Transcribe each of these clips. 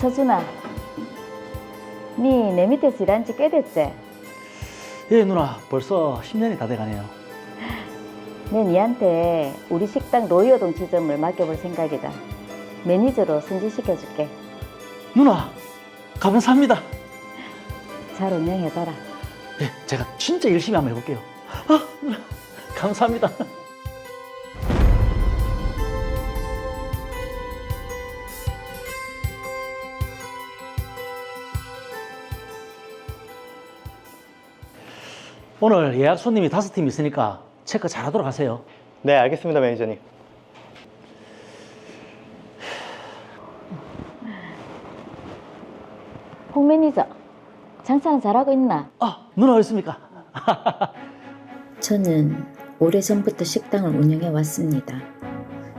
서준아, 니 내 밑에서 일한 지 꽤 됐지? 예, 누나. 벌써 10년이 다 돼가네요. 내 니한테 우리 식당 로이어동 지점을 맡겨볼 생각이다. 매니저로 승진시켜줄게. 누나, 감사합니다. 잘 운영해봐라. 예, 제가 진짜 열심히 한번 해볼게요. 아, 누나, 감사합니다. 오늘 예약 손님이 5팀 있으니까 체크 잘하도록 하세요. 네, 알겠습니다, 매니저님. 홍 매니저, 장사는 잘하고 있나? 아, 누나 어디 있습니까? 저는 오래전부터 식당을 운영해 왔습니다.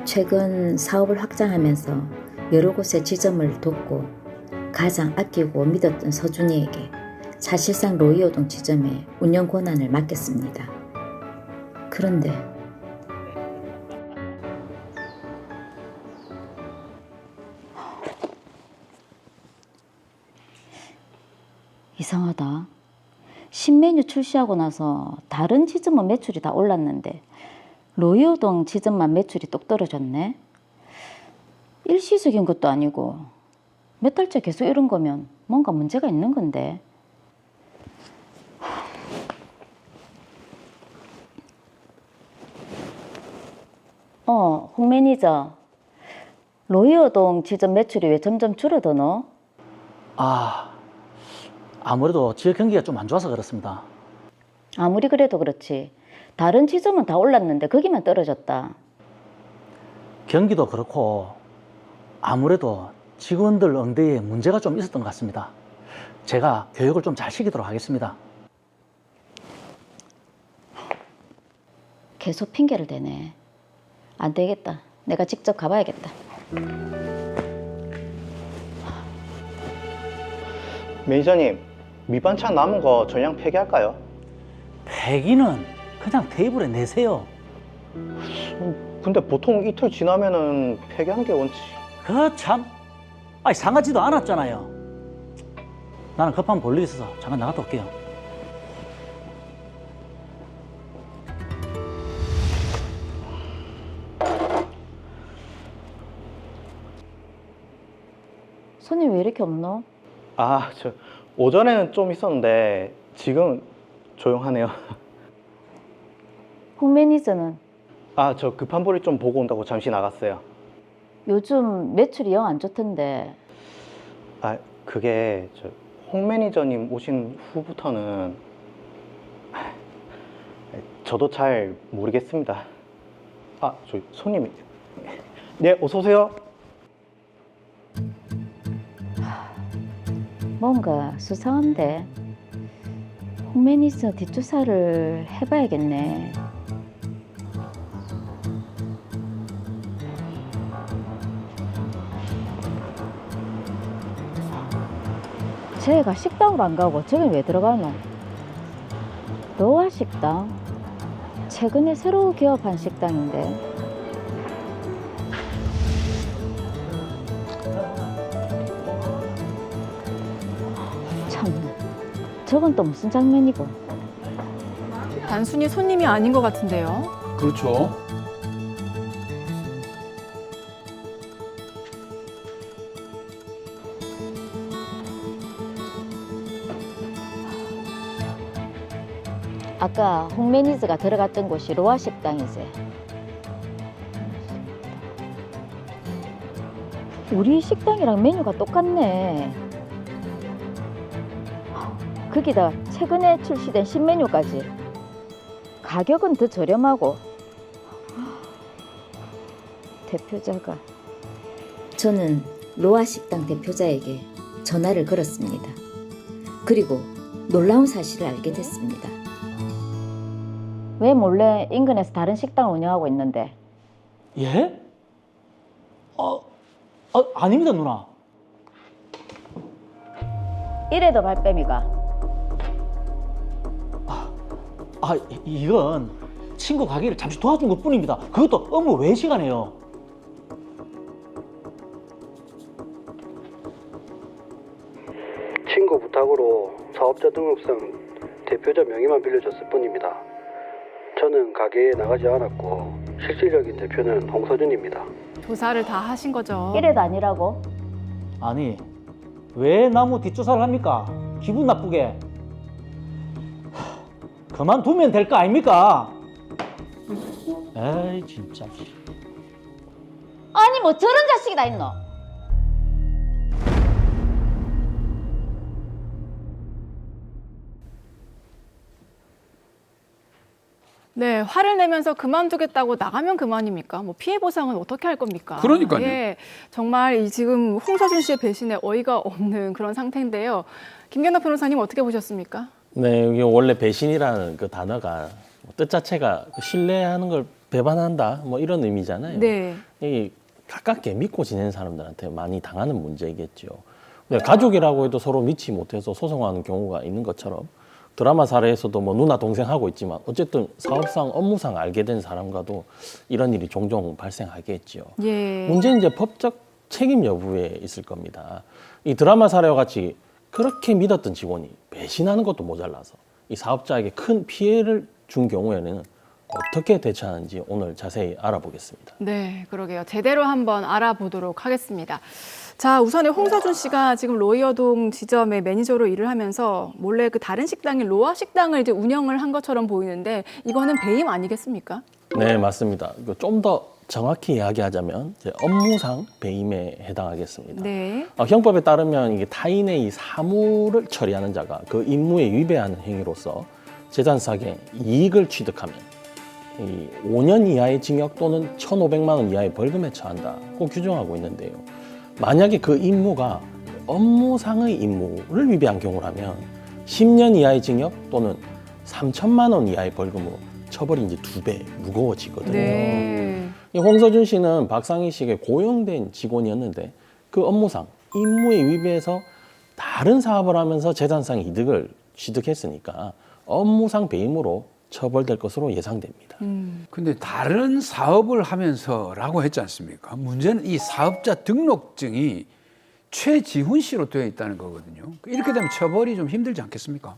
최근 사업을 확장하면서 여러 곳에 지점을 뒀고 가장 아끼고 믿었던 서준이에게 사실상 로이어동 지점의 운영 권한을 맡겼습니다. 그런데 이상하다. 신메뉴 출시하고 나서 다른 지점은 매출이 다 올랐는데 로이어동 지점만 매출이 똑 떨어졌네. 일시적인 것도 아니고 몇 달째 계속 이런 거면 뭔가 문제가 있는 건데. 홍 매니저. 로이어동 지점 매출이 왜 점점 줄어드노? 아무래도 지역 경기가 좀 안 좋아서 그렇습니다. 아무리 그래도 그렇지. 다른 지점은 다 올랐는데 거기만 떨어졌다. 경기도 그렇고 아무래도 직원들 응대에 문제가 좀 있었던 것 같습니다. 제가 교육을 좀 잘 시키도록 하겠습니다. 계속 핑계를 대네. 안 되겠다. 내가 직접 가봐야겠다. 매니저님, 밑반찬 남은 거 전량 폐기할까요? 폐기는 그냥 테이블에 내세요. 근데 보통 이틀 지나면은 폐기하는 게 원칙. 그 참, 상하지도 않았잖아요. 나는 급한 볼 일이 있어서 잠깐 나갔다 올게요. 손님 왜 이렇게 없노? 오전에는 좀 있었는데 지금 조용하네요. 홍 매니저는 저 급한 볼일 좀 보고 온다고 잠시 나갔어요. 요즘 매출이 영 안 좋던데. 그게 홍 매니저님 오신 후부터는 저도 잘 모르겠습니다. 저희 손님이. 네, 어서 오세요. 뭔가 수상한데. 홍 매니저 뒷조사를 해봐야겠네. 쟤가 식당으로 안 가고 저긴 왜 들어가노? 로아 식당? 최근에 새로 개업한 식당인데. 참나, 저건 또 무슨 장면이고. 단순히 손님이 아닌 것 같은데요. 그렇죠. 아까 홍 매니저가 들어갔던 곳이 로아 식당이지. 우리 식당이랑 메뉴가 똑같네. 거기다 최근에 출시된 신메뉴까지. 가격은 더 저렴하고. 대표자가. 저는 로아 식당 대표자에게 전화를 걸었습니다. 그리고 놀라운 사실을 알게 됐습니다. 왜 몰래 인근에서 다른 식당을 운영하고 있는데? 예? 아닙니다, 누나. 이래도 발뺌이가. 이건 친구 가게를 잠시 도와준 것 뿐입니다. 그것도 업무 외 시간에요. 친구 부탁으로 사업자 등록상 대표자 명의만 빌려줬을 뿐입니다. 저는 가게에 나가지 않았고 실질적인 대표는 홍서준입니다. 조사를 다 하신 거죠. 이래도 아니라고? 아니, 왜 나무 뒷조사를 합니까? 기분 나쁘게. 그만두면 될 거 아닙니까? 에이, 진짜. 아니 뭐 저런 자식이 다 있노? 네, 화를 내면서 그만두겠다고 나가면 그만입니까? 뭐 피해 보상은 어떻게 할 겁니까? 그러니까요. 예, 정말 이 지금 홍서준 씨의 배신에 어이가 없는 그런 상태인데요. 김경락 변호사님 어떻게 보셨습니까? 네, 이게 원래 배신이라는 그 단어가 뜻 자체가 신뢰하는 걸 배반한다 뭐 이런 의미잖아요. 네. 이 가깝게 믿고 지내는 사람들한테 많이 당하는 문제겠죠. 근데 가족이라고 해도 서로 믿지 못해서 소송하는 경우가 있는 것처럼 드라마 사례에서도 뭐 누나 동생 하고 있지만 어쨌든 사업상 업무상 알게 된 사람과도 이런 일이 종종 발생하겠지요. 예. 문제는 이제 법적 책임 여부에 있을 겁니다. 이 드라마 사례와 같이 그렇게 믿었던 직원이 배신하는 것도 모자라서 이 사업자에게 큰 피해를 준 경우에는 어떻게 대처하는지 오늘 자세히 알아보겠습니다. 네, 그러게요. 제대로 한번 알아보도록 하겠습니다. 자, 우선에 홍서준 씨가 지금 로이어동 지점의 매니저로 일을 하면서 몰래 그 다른 식당인 로아 식당을 이제 운영을 한 것처럼 보이는데 이거는 배임 아니겠습니까? 네, 맞습니다. 좀 더 정확히 이야기하자면 이제 업무상 배임에 해당하겠습니다. 네. 형법에 따르면 이게 타인의 이 사무를 처리하는 자가 그 임무에 위배하는 행위로서 재산상의 이익을 취득하면 이 5년 이하의 징역 또는 1,500만 원 이하의 벌금에 처한다고 규정하고 있는데요. 만약에 그 임무가 업무상의 임무를 위배한 경우라면 10년 이하의 징역 또는 3천만 원 이하의 벌금으로 처벌이 이제 2배 무거워지거든요. 네. 이 홍서준 씨는 박상희 씨에게 고용된 직원이었는데 그 업무상 임무에 위배해서 다른 사업을 하면서 재산상 이득을 취득했으니까 업무상 배임으로 처벌될 것으로 예상됩니다. 근데 다른 사업을 하면서라고 했지 않습니까? 문제는 이 사업자 등록증이 최지훈 씨로 되어 있다는 거거든요. 이렇게 되면 처벌이 좀 힘들지 않겠습니까?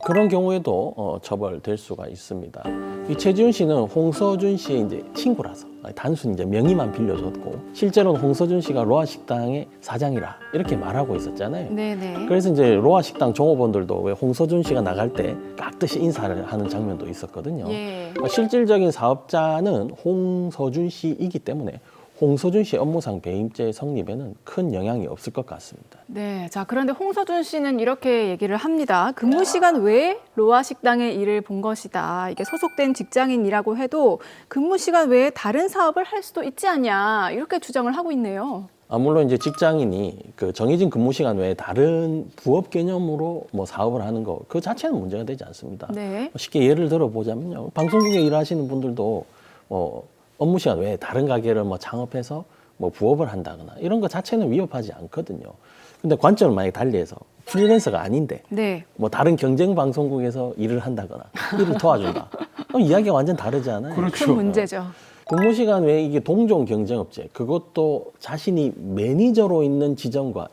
그런 경우에도 처벌될 수가 있습니다. 이 최지훈 씨는 홍서준 씨의 이제 친구라서 단순히 이제 명의만 빌려줬고 실제로는 홍서준 씨가 로아 식당의 사장이라 이렇게 말하고 있었잖아요. 네네. 그래서 이제 로아 식당 종업원들도 왜 홍서준 씨가 나갈 때 깍듯이 인사를 하는 장면도 있었거든요. 예. 실질적인 사업자는 홍서준 씨이기 때문에 홍서준 씨 업무상 배임죄 성립에는 큰 영향이 없을 것 같습니다. 네, 자 그런데 홍서준 씨는 이렇게 얘기를 합니다. 근무 시간 외에 로아 식당의 일을 본 것이다. 이게 소속된 직장인이라고 해도 근무 시간 외에 다른 사업을 할 수도 있지 않냐 이렇게 주장을 하고 있네요. 물론 이제 직장인이 그 정해진 근무 시간 외에 다른 부업 개념으로 뭐 사업을 하는 거 그 자체는 문제가 되지 않습니다. 네. 쉽게 예를 들어 보자면요, 방송국에 일하시는 분들도 업무 시간 외에 다른 가게를 뭐 창업해서 뭐 부업을 한다거나 이런 거 자체는 위협하지 않거든요. 근데 관점을 만약에 달리해서 프리랜서가 아닌데 네. 뭐 다른 경쟁 방송국에서 일을 한다거나 일을 도와준다. 그럼 이야기가 완전 다르잖아요. 그렇죠. 큰 문제죠. 근무 시간 외에 이게 동종 경쟁업체, 그것도 자신이 매니저로 있는 지점과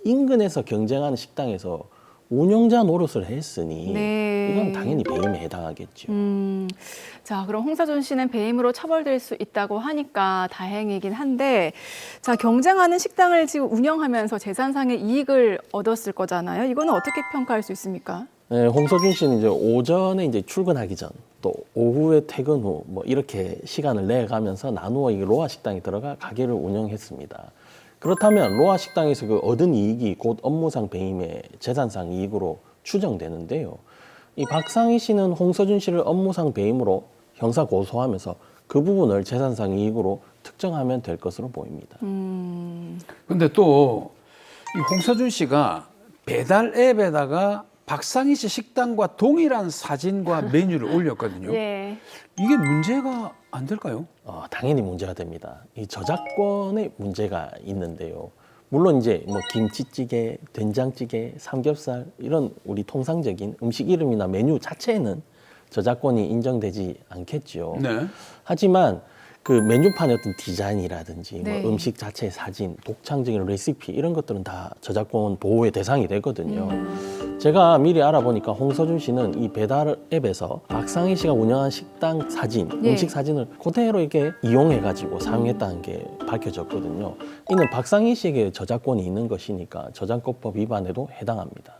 인근에서 경쟁하는 식당에서 운영자 노릇을 했으니 네. 이건 당연히 배임에 해당하겠죠. 자, 그럼 홍서준 씨는 배임으로 처벌될 수 있다고 하니까 다행이긴 한데, 자, 경쟁하는 식당을 지금 운영하면서 재산상의 이익을 얻었을 거잖아요. 이거는 어떻게 평가할 수 있습니까? 네, 홍서준 씨는 이제 오전에 이제 출근하기 전, 또 오후에 퇴근 후 뭐 이렇게 시간을 내가면서 나누어 이 로아 식당에 들어가 가게를 운영했습니다. 그렇다면 로아 식당에서 그 얻은 이익이 곧 업무상 배임의 재산상 이익으로 추정되는데요. 이 박상희 씨는 홍서준 씨를 업무상 배임으로 형사 고소하면서 그 부분을 재산상 이익으로 특정하면 될 것으로 보입니다. 근데 또 이 홍서준 씨가 배달 앱에다가 박상희 씨 식당과 동일한 사진과 메뉴를 올렸거든요. 예. 이게 문제가 안 될까요? 당연히 문제가 됩니다. 이 저작권에 문제가 있는데요. 물론 이제 뭐 김치찌개, 된장찌개, 삼겹살 이런 우리 통상적인 음식 이름이나 메뉴 자체에는 저작권이 인정되지 않겠죠. 네. 하지만 그 메뉴판의 어떤 디자인이라든지 네. 뭐 음식 자체의 사진, 독창적인 레시피 이런 것들은 다 저작권 보호의 대상이 되거든요. 제가 미리 알아보니까 홍서준 씨는 이 배달 앱에서 박상희 씨가 운영한 식당 사진, 예. 음식 사진을 그대로 이렇게 이용해가지고 사용했다는 게 밝혀졌거든요. 이는 박상희 씨에게 저작권이 있는 것이니까 저작권법 위반에도 해당합니다.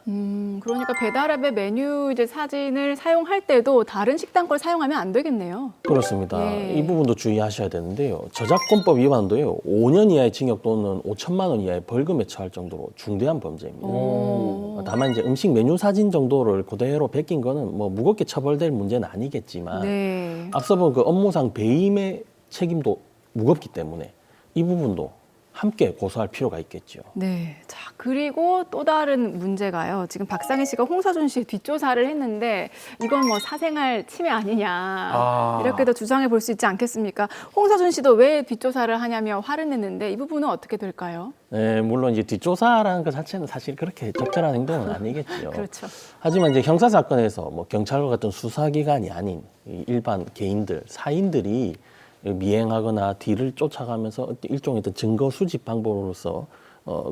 그러니까 배달앱의 메뉴 이제 사진을 사용할 때도 다른 식당 걸 사용하면 안 되겠네요. 그렇습니다. 예. 이 부분도 주의하셔야 되는데요. 저작권법 위반도요, 5년 이하의 징역 또는 5천만 원 이하의 벌금에 처할 정도로 중대한 범죄입니다. 오. 다만 이제 음식 메뉴 사진 정도를 그대로 베낀 거는 뭐 무겁게 처벌될 문제는 아니겠지만 네. 앞서 본 그 업무상 배임의 책임도 무겁기 때문에 이 부분도 함께 고소할 필요가 있겠죠. 네. 자, 그리고 또 다른 문제가요. 지금 박상희 씨가 홍서준 씨의 뒷조사를 했는데 이건 뭐 사생활 침해 아니냐. 이렇게도 주장해 볼 수 있지 않겠습니까? 홍서준 씨도 왜 뒷조사를 하냐며 화를 냈는데 이 부분은 어떻게 될까요? 네, 물론 이제 뒷조사라는 것 자체는 사실 그렇게 적절한 행동은 아니겠죠. 그렇죠. 하지만 이제 형사 사건에서 뭐 경찰과 같은 수사기관이 아닌 이 일반 개인들, 사인들이 미행하거나 뒤를 쫓아가면서 일종의 어떤 증거 수집 방법으로서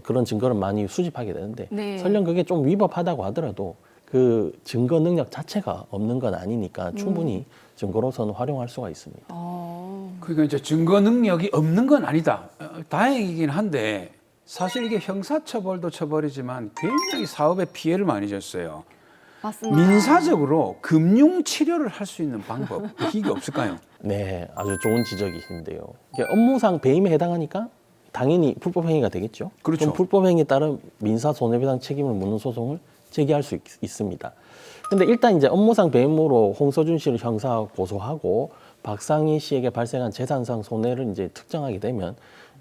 그런 증거를 많이 수집하게 되는데 네. 설령 그게 좀 위법하다고 하더라도 그 증거 능력 자체가 없는 건 아니니까 충분히 증거로서는 활용할 수가 있습니다. 그러니까 이제 증거 능력이 없는 건 아니다. 다행이긴 한데 사실 이게 형사처벌도 처벌이지만 굉장히 사업에 피해를 많이 줬어요. 맞습니다. 민사적으로 금융 치료를 할 수 있는 방법 이게 없을까요? 네, 아주 좋은 지적이신데요. 이게 업무상 배임에 해당하니까 당연히 불법 행위가 되겠죠. 그렇죠. 그럼 불법 행위에 따른 민사 손해배상 책임을 묻는 소송을 제기할 수 있습니다. 근데 일단 이제 업무상 배임으로 홍서준 씨를 형사 고소하고 박상희 씨에게 발생한 재산상 손해를 이제 특정하게 되면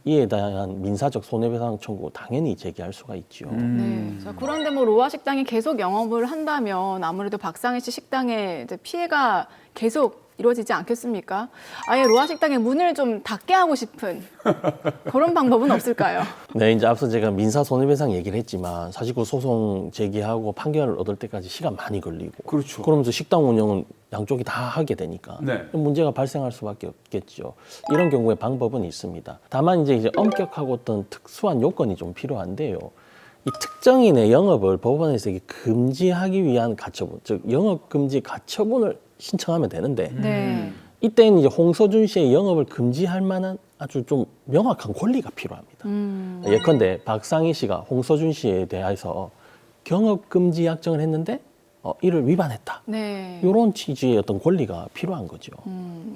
이에 대한 민사적 손해배상 청구 당연히 제기할 수가 있죠. 네. 자, 그런데 뭐 로아 식당이 계속 영업을 한다면 아무래도 박상희 씨 식당에 이제 피해가 계속 이루어지지 않겠습니까? 아예 로아 식당의 문을 좀 닫게 하고 싶은 그런 방법은 없을까요? 네, 이제 앞서 제가 민사 손해배상 얘기를 했지만 사실 그 소송 제기하고 판결을 얻을 때까지 시간 많이 걸리고 그렇죠. 그러면서 식당 운영은 양쪽이 다 하게 되니까 네. 문제가 발생할 수밖에 없겠죠. 이런 경우에 방법은 있습니다. 다만 이제 엄격하고 어떤 특수한 요건이 좀 필요한데요. 이 특정인의 영업을 법원에서 이게 금지하기 위한 가처분, 즉 영업 금지 가처분을 신청하면 되는데 네. 이때는 이제 홍서준 씨의 영업을 금지할 만한 아주 좀 명확한 권리가 필요합니다. 예컨대 박상희 씨가 홍서준 씨에 대해서 경업 금지 약정을 했는데 이를 위반했다. 네. 이런 취지의 어떤 권리가 필요한 거죠.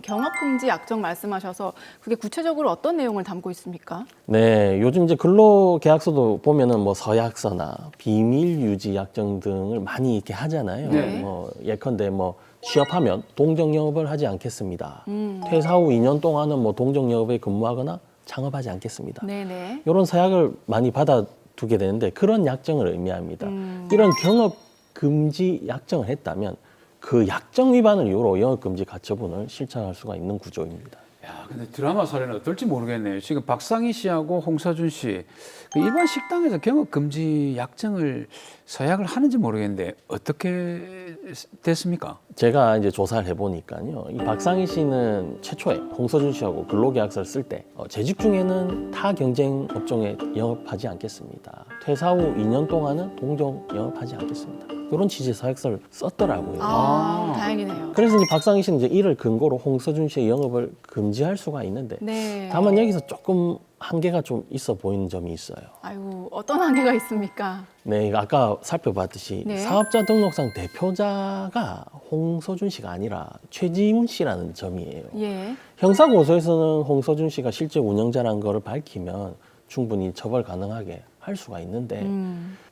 경업금지 약정 말씀하셔서 그게 구체적으로 어떤 내용을 담고 있습니까? 네, 요즘 이제 근로계약서도 보면은 뭐 서약서나 비밀 유지 약정 등을 많이 이렇게 하잖아요. 네. 예컨대 뭐 취업하면 동정 영업을 하지 않겠습니다. 퇴사 후 2년 동안은 뭐 동정 영업에 근무하거나 창업하지 않겠습니다. 네네. 이런 서약을 많이 받아두게 되는데 그런 약정을 의미합니다. 이런 경업 금지 약정을 했다면 그 약정 위반을 이유로 영업 금지 가처분을 실천할 수가 있는 구조입니다. 야, 근데 드라마 사례는 어떨지 모르겠네요. 지금 박상희 씨하고 홍서준 씨 그 일반 식당에서 경업 금지 약정을 서약을 하는지 모르겠는데 어떻게 됐습니까? 제가 이제 조사를 해보니까요. 이 박상희 씨는 최초에 홍서준 씨하고 근로계약서를 쓸 때 재직 중에는 타 경쟁 업종에 영업하지 않겠습니다. 퇴사 후 2년 동안은 동종 영업하지 않겠습니다. 이런 취지의 서약서를 썼더라고요. 다행이네요. 그래서 이제 박상희 씨는 이제 이를 근거로 홍서준 씨의 영업을 금지할 수가 있는데 네. 다만 여기서 조금 한계가 좀 있어 보이는 점이 있어요. 아이고, 어떤 한계가 있습니까? 네, 아까 살펴봤듯이 네. 사업자 등록상 대표자가 홍서준 씨가 아니라 최지훈 씨라는 점이에요. 예. 형사고소에서는 홍서준 씨가 실제 운영자라는 것을 밝히면 충분히 처벌 가능하게 할 수가 있는데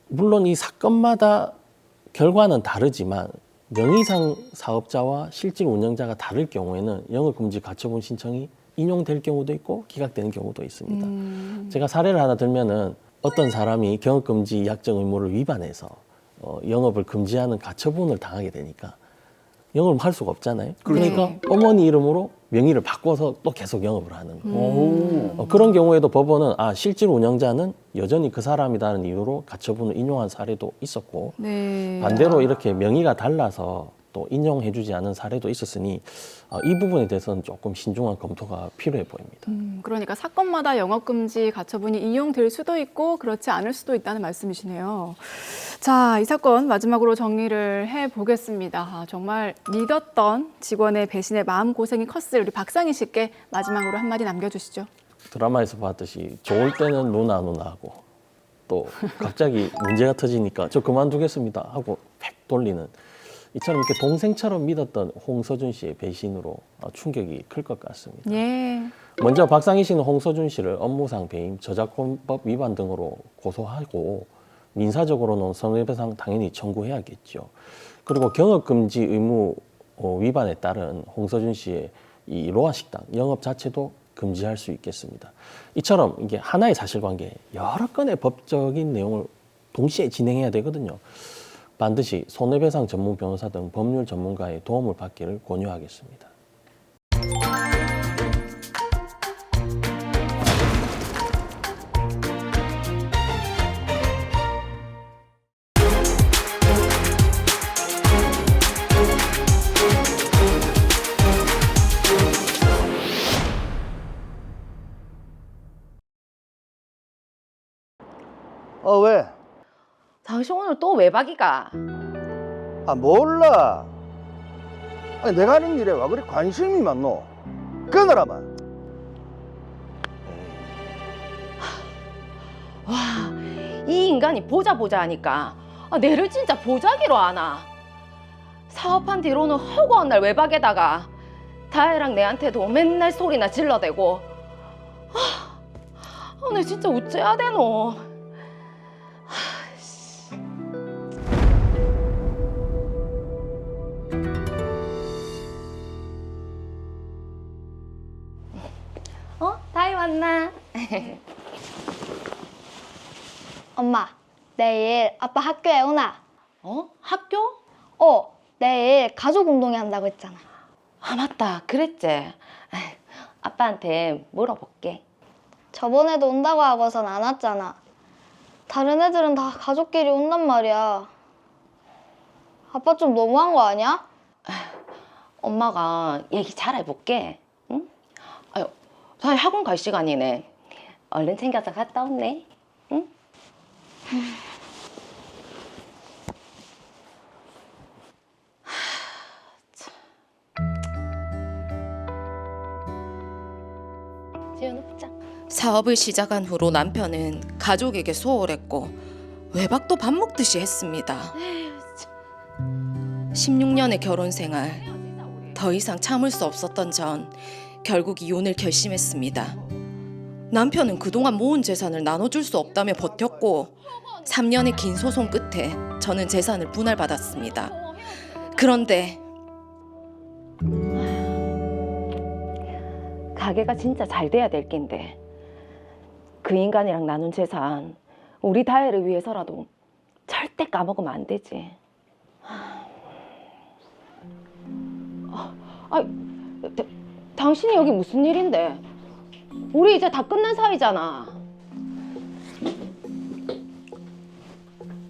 물론 이 사건마다 결과는 다르지만 명의상 사업자와 실질 운영자가 다를 경우에는 영업금지 가처분 신청이 인용될 경우도 있고 기각되는 경우도 있습니다. 제가 사례를 하나 들면은 어떤 사람이 경업금지 약정 의무를 위반해서 영업을 금지하는 가처분을 당하게 되니까 영업을 할 수가 없잖아요. 그러니까 어머니 이름으로 명의를 바꿔서 또 계속 영업을 하는 거예요. 그런 경우에도 법원은 실질 운영자는 여전히 그 사람이라는 이유로 가처분을 인용한 사례도 있었고 네. 반대로 이렇게 명의가 달라서 또 인용해주지 않은 사례도 있었으니 이 부분에 대해서는 조금 신중한 검토가 필요해 보입니다. 그러니까 사건마다 영업금지 가처분이 인용될 수도 있고 그렇지 않을 수도 있다는 말씀이시네요. 자, 이 사건 마지막으로 정리를 해보겠습니다. 정말 믿었던 직원의 배신에 마음고생이 컸을 우리 박상희 씨께 마지막으로 한마디 남겨주시죠. 드라마에서 봤듯이 좋을 때는 누나 하고 또 갑자기 문제가 터지니까 저 그만두겠습니다 하고 팩 돌리는 이처럼 이렇게 동생처럼 믿었던 홍서준 씨의 배신으로 충격이 클 것 같습니다. 예. 먼저 박상희 씨는 홍서준 씨를 업무상 배임, 저작권법 위반 등으로 고소하고 민사적으로는 손해배상 당연히 청구해야겠죠. 그리고 경업금지 의무 위반에 따른 홍서준 씨의 이 로아 식당 영업 자체도 금지할 수 있겠습니다. 이처럼 이게 하나의 사실관계, 여러 건의 법적인 내용을 동시에 진행해야 되거든요. 반드시 손해배상 전문 변호사 등 법률 전문가의 도움을 받기를 권유하겠습니다. 왜? 당신 오늘 또 외박이가? 몰라. 아니, 내가 하는 일에 와 그리 관심이 많노? 끊어라마. 와, 이 인간이 보자 하니까 내를 진짜 보자기로 하나? 사업한 뒤로는 허구한 날 외박에다가 다혜랑 내한테도 맨날 소리나 질러대고 내 진짜 어째야 되노? 다혜 왔나? 엄마, 내일 아빠 학교에 오나? 학교? 내일 가족 운동회 한다고 했잖아. 맞다, 그랬지. 아빠한테 물어볼게. 저번에도 온다고 하고선 안 왔잖아. 다른 애들은 다 가족끼리 온단 말이야. 아빠 좀 너무한 거 아니야? 엄마가 얘기 잘 해볼게. 응? 아유, 다혜 학원 갈 시간이네. 얼른 챙겨서 갔다 온네. 응? 사업을 시작한 후로 남편은 가족에게 소홀했고 외박도 밥 먹듯이 했습니다. 16년의 결혼 생활, 더 이상 참을 수 없었던 전 결국 이혼을 결심했습니다. 남편은 그동안 모은 재산을 나눠줄 수 없다며 버텼고 3년의 긴 소송 끝에 저는 재산을 분할받았습니다. 그런데 가게가 진짜 잘 돼야 될 낀데 그 인간이랑 나눈 재산 우리 다혜를 위해서라도 절대 까먹으면 안 되지. 당신이 여기 무슨 일인데? 우리 이제 다 끝난 사이잖아.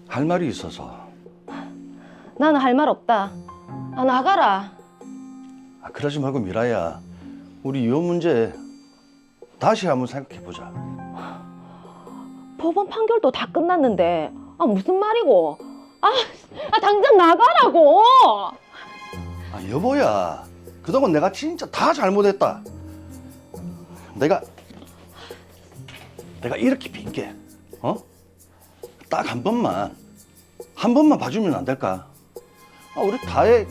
할 말이 있어서. 나는 할 말 없다. 나가라. 그러지 말고 미라야, 우리 이혼 문제 다시 한번 생각해보자. 법원 판결도 다 끝났는데 무슨 말이고? 당장 나가라고. 여보야, 그동안 내가 진짜 다 잘못했다. 내가 이렇게 빌게. 딱 한 번만 봐주면 안 될까? 우리 다혜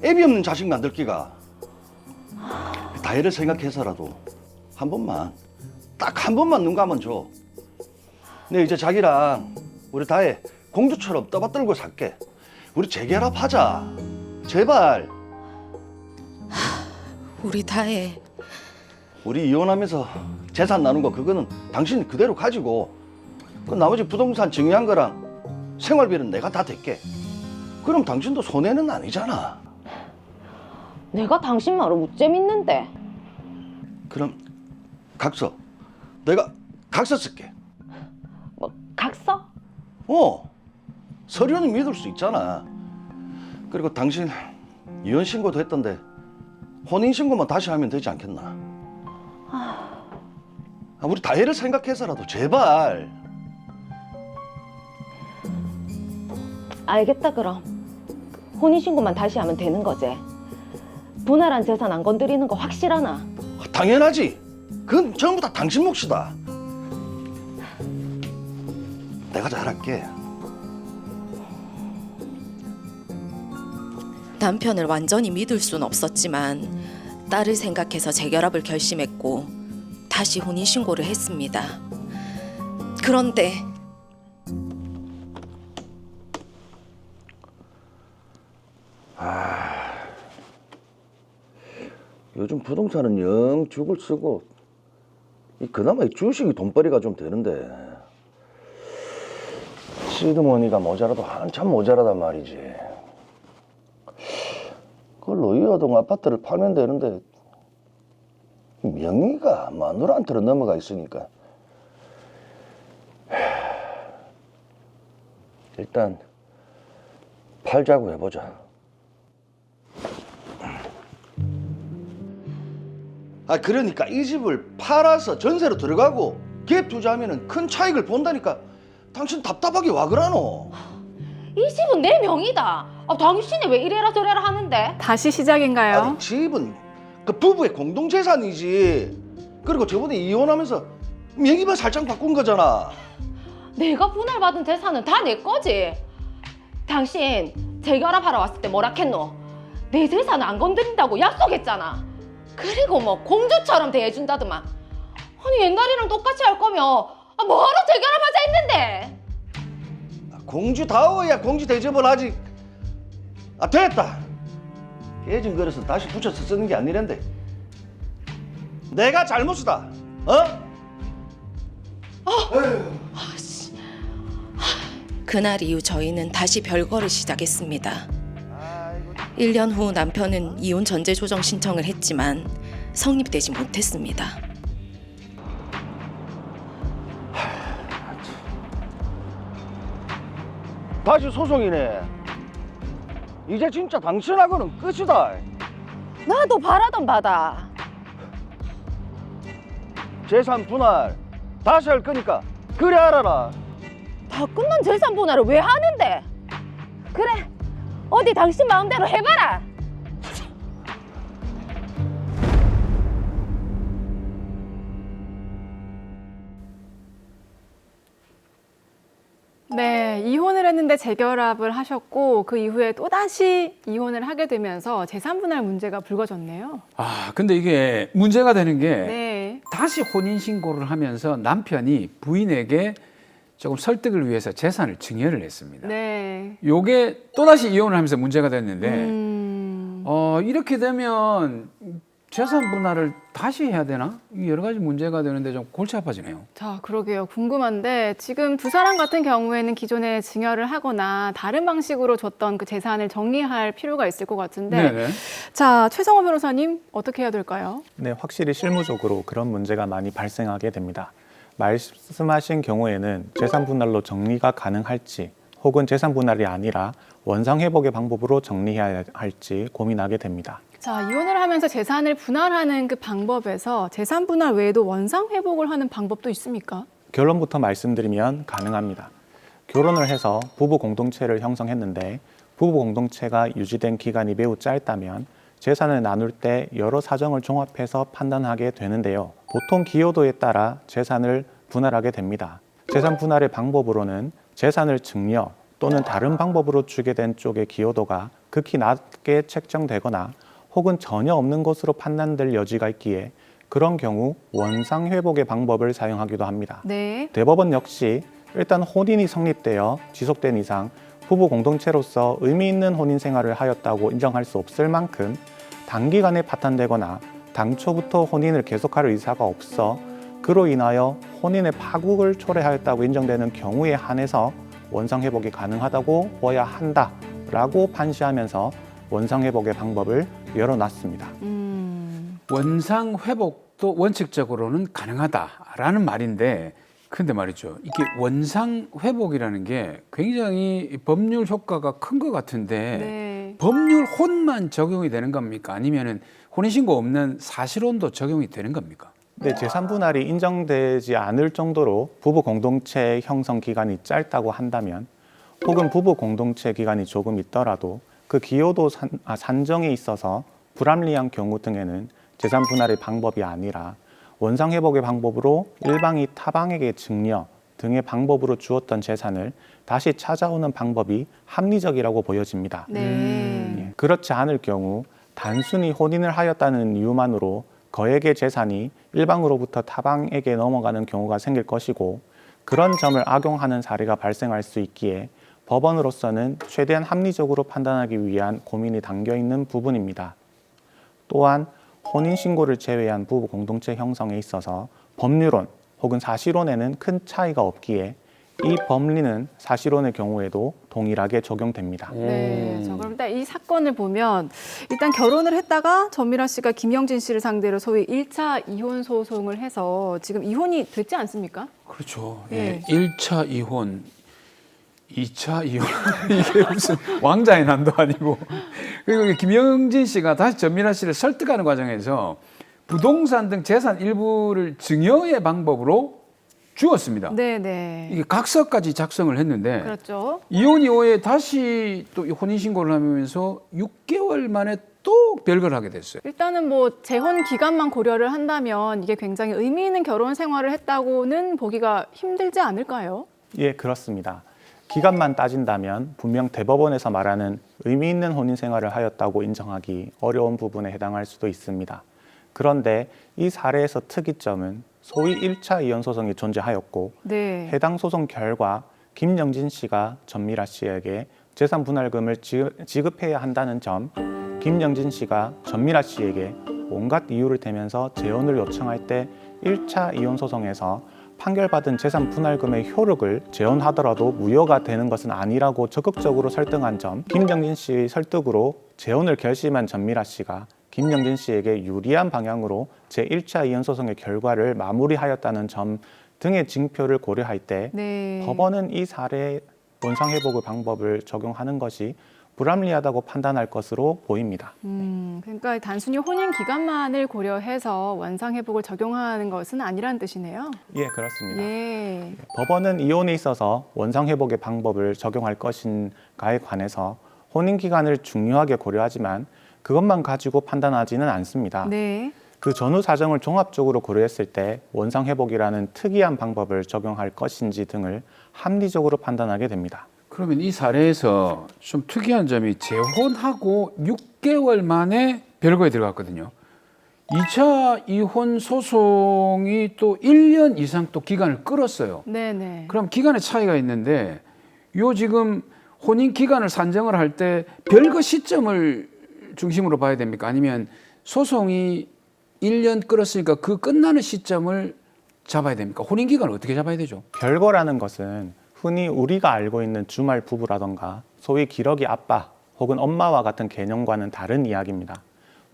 애비 없는 자식 만들 기가. 다혜를 생각해서라도 한 번만, 딱 한 번만 눈 감아 줘. 내 이제 자기랑 우리 다혜 공주처럼 떠받들고 살게. 우리 재결합하자. 제발. 우리 다혜, 우리 이혼하면서 재산 나눈 거 그거는 당신이 그대로 가지고 그 나머지 부동산 증여한 거랑 생활비는 내가 다 댈게. 그럼 당신도 손해는 아니잖아. 내가 당신 말을 어째 믿는데? 그럼 각서. 내가 각서 쓸게. 뭐 각서? 서류는 믿을 수 있잖아. 그리고 당신 이혼 신고도 했던데 혼인 신고만 다시 하면 되지 않겠나? 우리 다혜를 생각해서라도 제발. 알겠다 그럼. 혼인신고만 다시 하면 되는 거지. 분할한 재산 안 건드리는 거 확실하나? 당연하지. 그건 전부 다 당신 몫이다. 내가 잘할게. 남편을 완전히 믿을 순 없었지만 딸을 생각해서 재결합을 결심했고 다시 혼인신고를 했습니다. 그런데 요즘 부동산은 영 죽을 쓰고 그나마 이 주식이 돈벌이가 좀 되는데 시드머니가 모자라도 한참 모자라단 말이지. 그 로이어동 아파트를 팔면 되는데 명의가 마누라한테로 넘어가 있으니까 일단 팔자고 해보자. 그러니까 이 집을 팔아서 전세로 들어가고 갭 투자하면 큰 차익을 본다니까. 당신 답답하게 와 그러노? 이 집은 내 명의다. 당신이 왜 이래라 저래라 하는데? 다시 시작인가요? 아니, 집은 그 부부의 공동재산이지. 그리고 저번에 이혼하면서 명의만 살짝 바꾼 거잖아. 내가 분할받은 재산은 다 내 거지. 당신 재결합하러 왔을 때 뭐라 했노? 내 재산을 안 건드린다고 약속했잖아. 그리고 뭐 공주처럼 대해준다더만. 아니 옛날이랑 똑같이 할 거면 뭐하러 재결합하자 했는데? 공주다워야 공주 대접을 하지. 됐다. 깨진 그릇은 다시 붙여서 쓰는 게 아니란데. 내가 잘못이다. 그날 이후 저희는 다시 별거를 시작했습니다. 1년 후 남편은 이혼 전제 조정 신청을 했지만 성립되지 못했습니다. 다시 소송이네. 이제 진짜 당신하고는 끝이다. 나도 바라던 바다. 재산 분할 다시 할 거니까 그래 알아라. 다 끝난 재산 분할을 왜 하는데? 그래, 어디 당신 마음대로 해봐라. 네, 이혼을 했는데 재결합을 하셨고 그 이후에 또다시 이혼을 하게 되면서 재산 분할 문제가 불거졌네요. 근데 이게 문제가 되는 게 네. 다시 혼인신고를 하면서 남편이 부인에게 조금 설득을 위해서 재산을 증여를 했습니다. 네. 요게 또다시 이혼을 하면서 문제가 됐는데 이렇게 되면 재산 분할을 다시 해야 되나? 여러 가지 문제가 되는데 좀 골치 아파지네요. 자, 그러게요. 궁금한데 지금 두 사람 같은 경우에는 기존에 증여를 하거나 다른 방식으로 줬던 그 재산을 정리할 필요가 있을 것 같은데 네네. 자, 최성호 변호사님 어떻게 해야 될까요? 네, 확실히 실무적으로 그런 문제가 많이 발생하게 됩니다. 말씀하신 경우에는 재산 분할로 정리가 가능할지 혹은 재산 분할이 아니라 원상 회복의 방법으로 정리해야 할지 고민하게 됩니다. 자, 이혼을 하면서 재산을 분할하는 그 방법에서 재산 분할 외에도 원상 회복을 하는 방법도 있습니까? 결론부터 말씀드리면 가능합니다. 결혼을 해서 부부 공동체를 형성했는데 부부 공동체가 유지된 기간이 매우 짧다면 재산을 나눌 때 여러 사정을 종합해서 판단하게 되는데요. 보통 기여도에 따라 재산을 분할하게 됩니다. 재산 분할의 방법으로는 재산을 증여 또는 다른 방법으로 주게 된 쪽의 기여도가 극히 낮게 책정되거나 혹은 전혀 없는 것으로 판단될 여지가 있기에 그런 경우 원상 회복의 방법을 사용하기도 합니다. 네. 대법원 역시 일단 혼인이 성립되어 지속된 이상 부부 공동체로서 의미 있는 혼인 생활을 하였다고 인정할 수 없을 만큼 단기간에 파탄되거나 당초부터 혼인을 계속할 의사가 없어 그로 인하여 혼인의 파국을 초래하였다고 인정되는 경우에 한해서 원상 회복이 가능하다고 보아야 한다라고 판시하면서 원상 회복의 방법을 열어놨습니다. 원상 회복도 원칙적으로는 가능하다라는 말인데 근데 말이죠. 이게 원상 회복이라는 게 굉장히 법률 효과가 큰 것 같은데 네. 법률 혼만 적용이 되는 겁니까? 아니면은 혼인신고 없는 사실혼도 적용이 되는 겁니까? 네, 재산 분할이 인정되지 않을 정도로 부부 공동체 형성 기간이 짧다고 한다면, 혹은 부부 공동체 기간이 조금 있더라도 그 기여도 산정에 있어서 불합리한 경우 등에는 재산 분할의 방법이 아니라 원상 회복의 방법으로 일방이 타방에게 증여 등의 방법으로 주었던 재산을 다시 찾아오는 방법이 합리적이라고 보여집니다. 네. 그렇지 않을 경우 단순히 혼인을 하였다는 이유만으로 거액의 재산이 일방으로부터 타방에게 넘어가는 경우가 생길 것이고, 그런 점을 악용하는 사례가 발생할 수 있기에 법원으로서는 최대한 합리적으로 판단하기 위한 고민이 담겨 있는 부분입니다. 또한 혼인신고를 제외한 부부 공동체 형성에 있어서 법률론 혹은 사실혼에는 큰 차이가 없기에 이 법리는 사실혼의 경우에도 동일하게 적용됩니다. 네. 자, 그럼 일단 이 사건을 보면 일단 결혼을 했다가 전미라 씨가 김영진 씨를 상대로 소위 1차 이혼 소송을 해서 지금 이혼이 됐지 않습니까? 그렇죠. 네. 예. 1차 이혼, 2차 이혼 이게 무슨 왕자의 난도 아니고. 그리고 김영진 씨가 다시 전미라 씨를 설득하는 과정에서 부동산 등 재산 일부를 증여의 방법으로 주었습니다. 네네. 이게 각서까지 작성을 했는데 그렇죠. 이혼 이후에 다시 또 혼인신고를 하면서 6개월 만에 또 별거를 하게 됐어요. 일단은 뭐 재혼 기간만 고려를 한다면 이게 굉장히 의미 있는 결혼 생활을 했다고는 보기가 힘들지 않을까요? 예, 그렇습니다. 기간만 따진다면 분명 대법원에서 말하는 의미 있는 혼인 생활을 하였다고 인정하기 어려운 부분에 해당할 수도 있습니다. 그런데 이 사례에서 특이점은 소위 1차 이혼 소송이 존재하였고, 네. 해당 소송 결과 김영진 씨가 전미라 씨에게 재산 분할금을 지급해야 한다는 점, 김영진 씨가 전미라 씨에게 온갖 이유를 대면서 재혼을 요청할 때 1차 이혼 소송에서 판결받은 재산 분할금의 효력을 재혼하더라도 무효가 되는 것은 아니라고 적극적으로 설득한 점, 김영진 씨의 설득으로 재혼을 결심한 전미라 씨가 김영진 씨에게 유리한 방향으로 제1차 이혼 소송의 결과를 마무리하였다는 점 등의 징표를 고려할 때 네. 법원은 이 사례에 원상회복의 방법을 적용하는 것이 불합리하다고 판단할 것으로 보입니다. 그러니까 단순히 혼인 기간만을 고려해서 원상회복을 적용하는 것은 아니라는 뜻이네요. 예, 그렇습니다. 예. 법원은 이혼에 있어서 원상회복의 방법을 적용할 것인가에 관해서 혼인 기간을 중요하게 고려하지만 그것만 가지고 판단하지는 않습니다. 네. 그 전후 사정을 종합적으로 고려했을 때 원상회복이라는 특이한 방법을 적용할 것인지 등을 합리적으로 판단하게 됩니다. 그러면 이 사례에서 좀 특이한 점이 재혼하고 6개월 만에 별거에 들어갔거든요. 2차 이혼 소송이 또 1년 이상 또 기간을 끌었어요. 네네. 그럼 기간의 차이가 있는데 요 지금 혼인 기간을 산정을 할 때 별거 시점을 중심으로 봐야 됩니까? 아니면 소송이 1년 끌었으니까 그 끝나는 시점을 잡아야 됩니까? 혼인 기간을 어떻게 잡아야 되죠? 별거라는 것은 흔히 우리가 알고 있는 주말 부부라던가 소위 기러기 아빠 혹은 엄마와 같은 개념과는 다른 이야기입니다.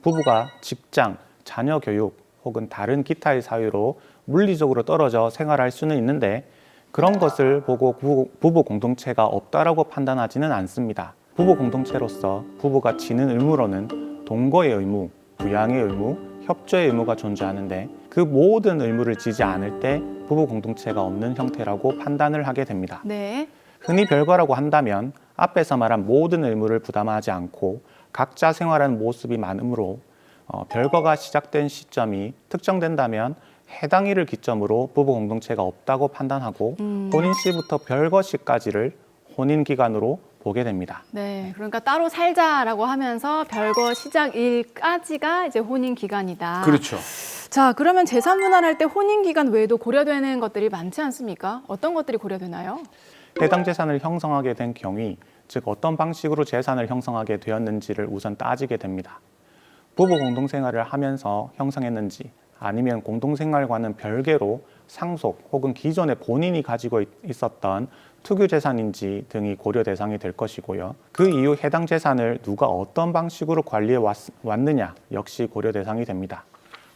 부부가 직장, 자녀 교육 혹은 다른 기타의 사유로 물리적으로 떨어져 생활할 수는 있는데 그런 것을 보고 부부 공동체가 없다라고 판단하지는 않습니다. 부부 공동체로서 부부가 지는 의무로는 동거의 의무, 부양의 의무, 협조의 의무가 존재하는데 그 모든 의무를 지지 않을 때 부부 공동체가 없는 형태라고 판단을 하게 됩니다. 네. 흔히 별거라고 한다면 앞에서 말한 모든 의무를 부담하지 않고 각자 생활하는 모습이 많으므로 별거가 시작된 시점이 특정된다면 해당 일을 기점으로 부부 공동체가 없다고 판단하고 혼인 시부터 별거 시까지를 혼인 기간으로 보게 됩니다. 네. 그러니까 따로 살자라고 하면서 별거 시작일까지가 이제 혼인 기간이다. 그렇죠. 자, 그러면 재산 분할할 때 혼인 기간 외에도 고려되는 것들이 많지 않습니까? 어떤 것들이 고려되나요? 해당 재산을 형성하게 된 경위, 즉 어떤 방식으로 재산을 형성하게 되었는지를 우선 따지게 됩니다. 부부 공동생활을 하면서 형성했는지 아니면 공동생활과는 별개로 상속 혹은 기존에 본인이 가지고 있었던 특유 재산인지 등이 고려 대상이 될 것이고요. 그 이후 해당 재산을 누가 어떤 방식으로 관리해 왔느냐 역시 고려 대상이 됩니다.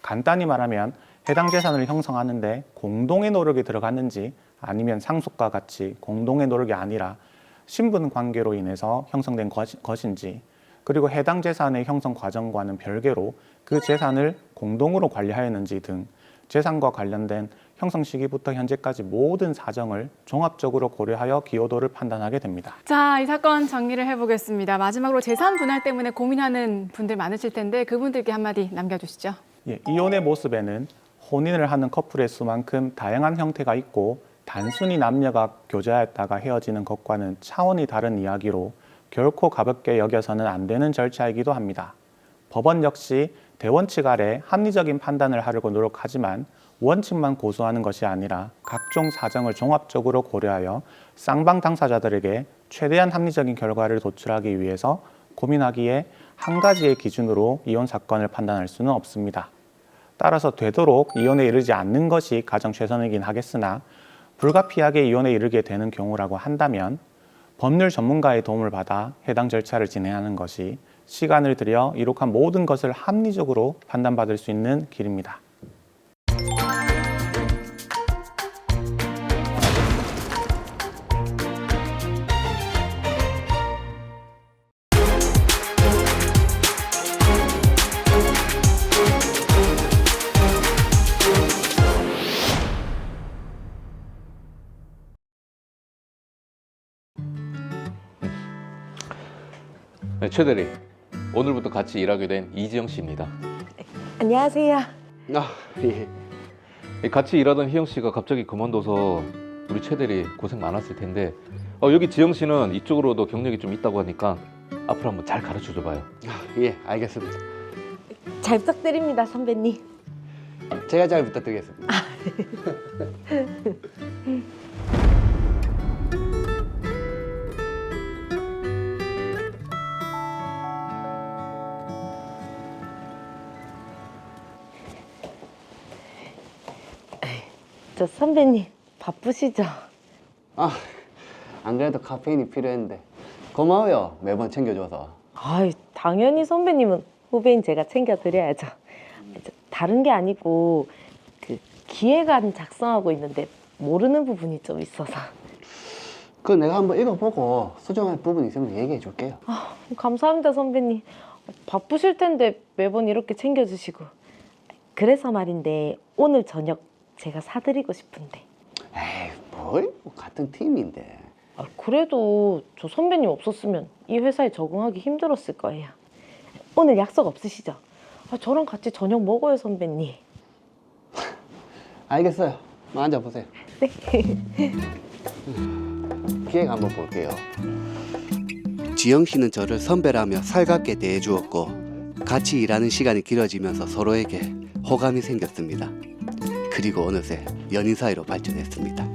간단히 말하면 해당 재산을 형성하는데 공동의 노력이 들어갔는지 아니면 상속과 같이 공동의 노력이 아니라 신분 관계로 인해서 형성된 것인지, 그리고 해당 재산의 형성 과정과는 별개로 그 재산을 공동으로 관리하였는지 등 재산과 관련된 형성 시기부터 현재까지 모든 사정을 종합적으로 고려하여 기여도를 판단하게 됩니다. 자, 이 사건 정리를 해보겠습니다. 마지막으로 재산 분할 때문에 고민하는 분들 많으실 텐데 그분들께 한마디 남겨주시죠. 예, 이혼의 모습에는 혼인을 하는 커플의 수만큼 다양한 형태가 있고 단순히 남녀가 교제하였다가 헤어지는 것과는 차원이 다른 이야기로 결코 가볍게 여겨서는 안 되는 절차이기도 합니다. 법원 역시 대원칙 아래 합리적인 판단을 하려고 노력하지만 원칙만 고수하는 것이 아니라 각종 사정을 종합적으로 고려하여 쌍방 당사자들에게 최대한 합리적인 결과를 도출하기 위해서 고민하기에 한 가지의 기준으로 이혼 사건을 판단할 수는 없습니다. 따라서 되도록 이혼에 이르지 않는 것이 가장 최선이긴 하겠으나 불가피하게 이혼에 이르게 되는 경우라고 한다면 법률 전문가의 도움을 받아 해당 절차를 진행하는 것이 시간을 들여 이룩한 모든 것을 합리적으로 판단받을 수 있는 길입니다. 네, 최 대리, 오늘부터 같이 일하게 된 이지영 씨입니다. 안녕하세요. 예. 같이 일하던 희영 씨가 갑자기 그만둬서 우리 최 대리 고생 많았을 텐데 여기 지영 씨는 이쪽으로도 경력이 좀 있다고 하니까 앞으로 한번 잘 가르쳐 줘봐요. 예, 알겠습니다. 잘 부탁드립니다, 선배님. 제가 잘 부탁드리겠습니다. 저 선배님 바쁘시죠? 안 그래도 카페인이 필요했는데 고마워요. 매번 챙겨줘서. 아이, 당연히 선배님은 후배인 제가 챙겨드려야죠. 다른 게 아니고 그 기획안 작성하고 있는데 모르는 부분이 좀 있어서. 그거 내가 한번 읽어보고 수정할 부분 있으면 얘기해 줄게요. 감사합니다, 선배님. 바쁘실 텐데 매번 이렇게 챙겨주시고. 그래서 말인데 오늘 저녁 제가 사드리고 싶은데. 에이, 뭘? 같은 팀인데. 그래도 저 선배님 없었으면 이 회사에 적응하기 힘들었을 거예요. 오늘 약속 없으시죠? 저랑 같이 저녁 먹어요, 선배님. 알겠어요. 앉아보세요. 네. 기획 한번 볼게요. 지영 씨는 저를 선배라며 살갑게 대해주었고 같이 일하는 시간이 길어지면서 서로에게 호감이 생겼습니다. 그리고 어느새 연인 사이로 발전했습니다.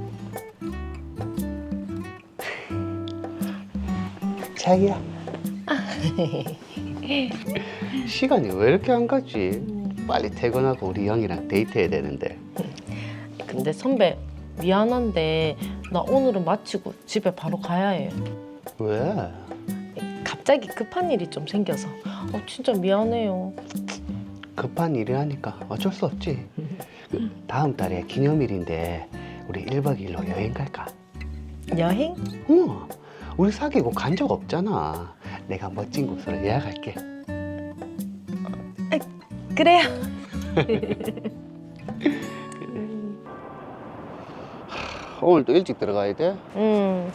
자기야. 시간이 왜 이렇게 안 가지? 빨리 퇴근하고 우리 형이랑 데이트해야 되는데. 근데 선배 미안한데 나 오늘은 마치고 집에 바로 가야 해요. 왜? 갑자기 급한 일이 좀 생겨서. 진짜 미안해요. 급한 일이라니까 어쩔 수 없지. 다음 달에 기념일인데 우리 1박 2일로 여행 갈까? 여행? 응. 우리 사귀고 간 적 없잖아. 내가 멋진 곳으로 예약할게. 그래요. 오늘도 일찍 들어가야 돼?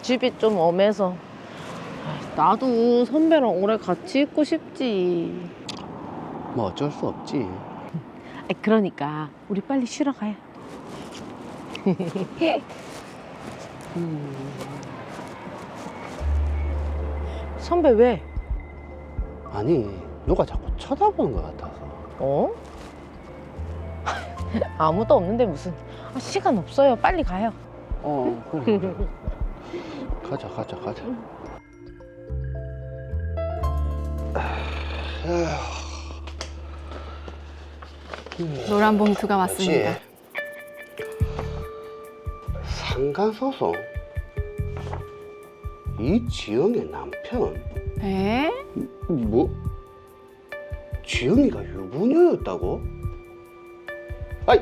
집이 좀 엄해서. 나도 선배랑 오래 같이 있고 싶지. 뭐 어쩔 수 없지. 그러니까 우리 빨리 쉬러 가요. 선배 왜? 아니, 누가 자꾸 쳐다보는 것 같아서. 아무도 없는데 무슨. 시간 없어요. 빨리 가요. 그래. 가자. 노란 봉투가 왔습니다. 상간소송? 이지영의 남편? 에? 뭐? 지영이가 유부녀였다고? 아이,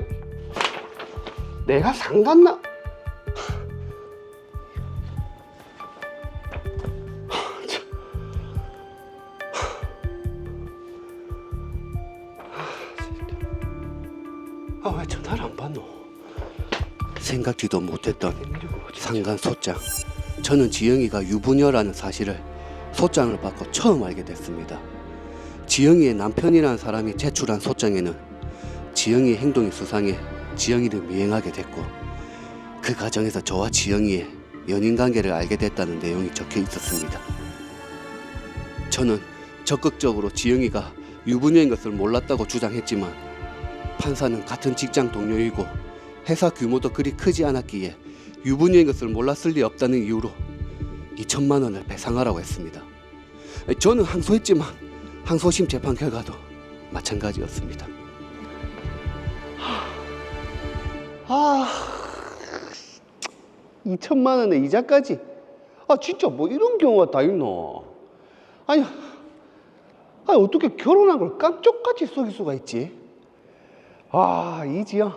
내가 상간나? 왜 전화를 안 받노? 생각지도 못했던 상간 소장. 저는 지영이가 유부녀라는 사실을 소장을 받고 처음 알게 됐습니다. 지영이의 남편이라는 사람이 제출한 소장에는 지영이의 행동이 수상해 지영이를 미행하게 됐고, 그 과정에서 저와 지영이의 연인관계를 알게 됐다는 내용이 적혀 있었습니다. 저는 적극적으로 지영이가 유부녀인 것을 몰랐다고 주장했지만 판사는 같은 직장 동료이고 회사 규모도 그리 크지 않았기에 유부녀인 것을 몰랐을 리 없다는 이유로 2천만 원을 배상하라고 했습니다. 저는 항소했지만 항소심 재판 결과도 마찬가지였습니다. 2천만 원에 이자까지? 진짜 뭐 이런 경우가 다 있노? 아니 어떻게 결혼한 걸 깜짝같이 속일 수가 있지? 이지영,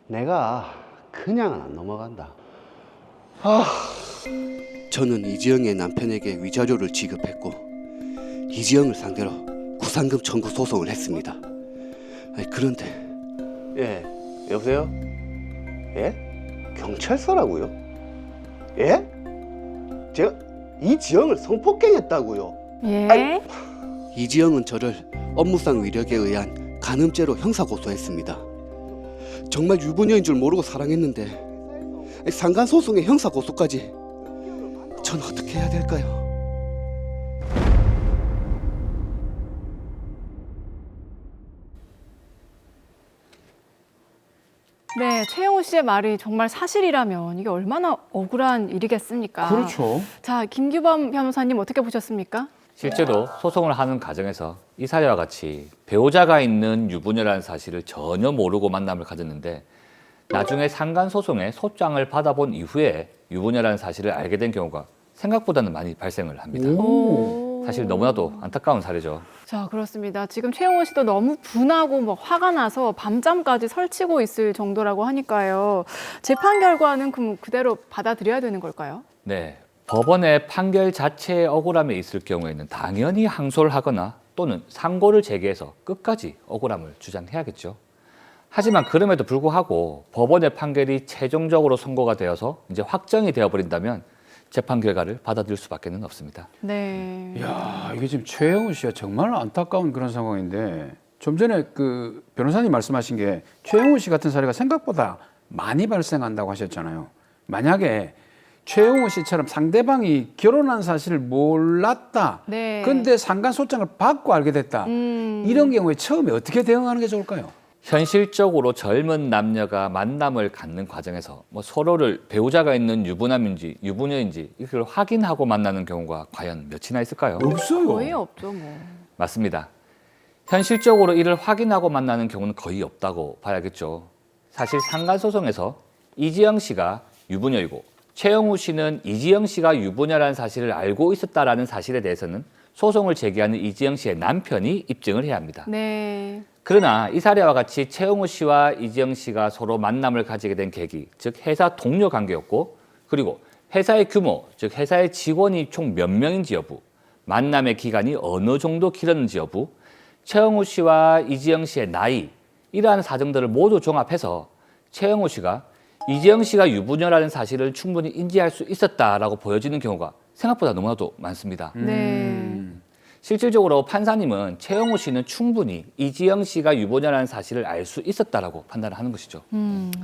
내가 그냥은 안 넘어간다. 저는 이지영의 남편에게 위자료를 지급했고 이지영을 상대로 구상금 청구 소송을 했습니다. 그런데 예, 여보세요? 예? 경찰서라고요? 예? 제가 이지영을 성폭행했다고요? 예? 이지영은 저를 업무상 위력에 의한 간음죄로 형사고소했습니다. 정말 유부녀인 줄 모르고 사랑했는데 상간소송에 형사고소까지. 전 어떻게 해야 될까요? 네, 최영우 씨의 말이 정말 사실이라면 이게 얼마나 억울한 일이겠습니까? 그렇죠. 자, 김규범 변호사님 어떻게 보셨습니까? 실제로 소송을 하는 과정에서 이 사례와 같이 배우자가 있는 유부녀라는 사실을 전혀 모르고 만남을 가졌는데 나중에 상간소송에 소장을 받아본 이후에 유부녀라는 사실을 알게 된 경우가 생각보다는 많이 발생을 합니다. 사실 너무나도 안타까운 사례죠. 자, 그렇습니다. 지금 최영우 씨도 너무 분하고 뭐 화가 나서 밤잠까지 설치고 있을 정도라고 하니까요. 재판 결과는 그대로 받아들여야 되는 걸까요? 네, 법원의 판결 자체에 억울함이 있을 경우에는 당연히 항소를 하거나 또는 상고를 제기해서 끝까지 억울함을 주장해야겠죠. 하지만 그럼에도 불구하고 법원의 판결이 최종적으로 선고가 되어서 이제 확정이 되어버린다면 재판 결과를 받아들일 수밖에 없습니다. 네. 야, 이게 지금 최영우 씨가 정말 안타까운 그런 상황인데 좀 전에 그 변호사님 말씀하신 게 최영우 씨 같은 사례가 생각보다 많이 발생한다고 하셨잖아요. 만약에 최영우 씨처럼 상대방이 결혼한 사실을 몰랐다. 네. 근데 상간소장을 받고 알게 됐다. 이런 경우에 처음에 어떻게 대응하는 게 좋을까요? 현실적으로 젊은 남녀가 만남을 갖는 과정에서 뭐 서로를 배우자가 있는 유부남인지 유부녀인지 이걸 확인하고 만나는 경우가 과연 몇이나 있을까요? 없어요. 거의 없죠, 뭐. 맞습니다. 현실적으로 이를 확인하고 만나는 경우는 거의 없다고 봐야겠죠. 사실 상간소송에서 이지영 씨가 유부녀이고 최영우 씨는 이지영 씨가 유부녀라는 사실을 알고 있었다라는 사실에 대해서는 소송을 제기하는 이지영 씨의 남편이 입증을 해야 합니다. 네. 그러나 이 사례와 같이 최영우 씨와 이지영 씨가 서로 만남을 가지게 된 계기, 즉 회사 동료 관계였고, 그리고 회사의 규모, 즉 회사의 직원이 총 몇 명인지 여부, 만남의 기간이 어느 정도 길었는지 여부, 최영우 씨와 이지영 씨의 나이, 이러한 사정들을 모두 종합해서 최영우 씨가 이지영 씨가 유부녀라는 사실을 충분히 인지할 수 있었다라고 보여지는 경우가 생각보다 너무나도 많습니다. 네. 실질적으로 판사님은 최영우 씨는 충분히 이지영 씨가 유부녀라는 사실을 알 수 있었다라고 판단을 하는 것이죠.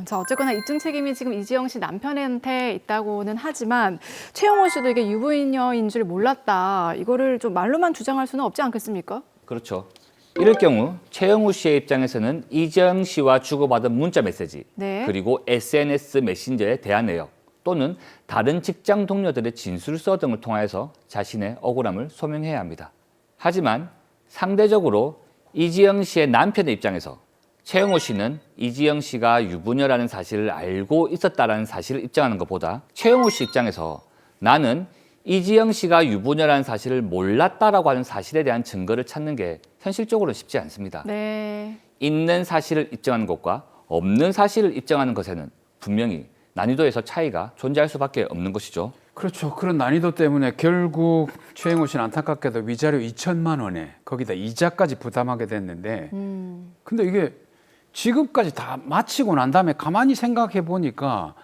자, 어쨌거나 입증 책임이 지금 이지영 씨 남편한테 있다고는 하지만 최영우 씨도 이게 유부녀인 줄 몰랐다. 이거를 좀 말로만 주장할 수는 없지 않겠습니까? 그렇죠. 이럴 경우 최영우 씨의 입장에서는 이지영 씨와 주고받은 문자 메시지, 네. 그리고 SNS 메신저의 대화 내역, 또는 다른 직장 동료들의 진술서 등을 통하여서 자신의 억울함을 소명해야 합니다. 하지만 상대적으로 이지영 씨의 남편의 입장에서 최영우 씨는 이지영 씨가 유부녀라는 사실을 알고 있었다라는 사실을 입증하는 것보다 최영우 씨 입장에서 나는 이지영 씨가 유부녀라는 사실을 몰랐다라고 하는 사실에 대한 증거를 찾는 게 현실적으로 쉽지 않습니다. 네. 있는 사실을 입증하는 것과 없는 사실을 입증하는 것에는 분명히 난이도에서 차이가 존재할 수밖에 없는 것이죠. 그렇죠. 그런 난이도 때문에 결국 최영호 씨는 안타깝게도 위자료 2천만 원에 거기다 이자까지 부담하게 됐는데 근데 이게 지급까지 다 마치고 난 다음에 가만히 생각해 보니까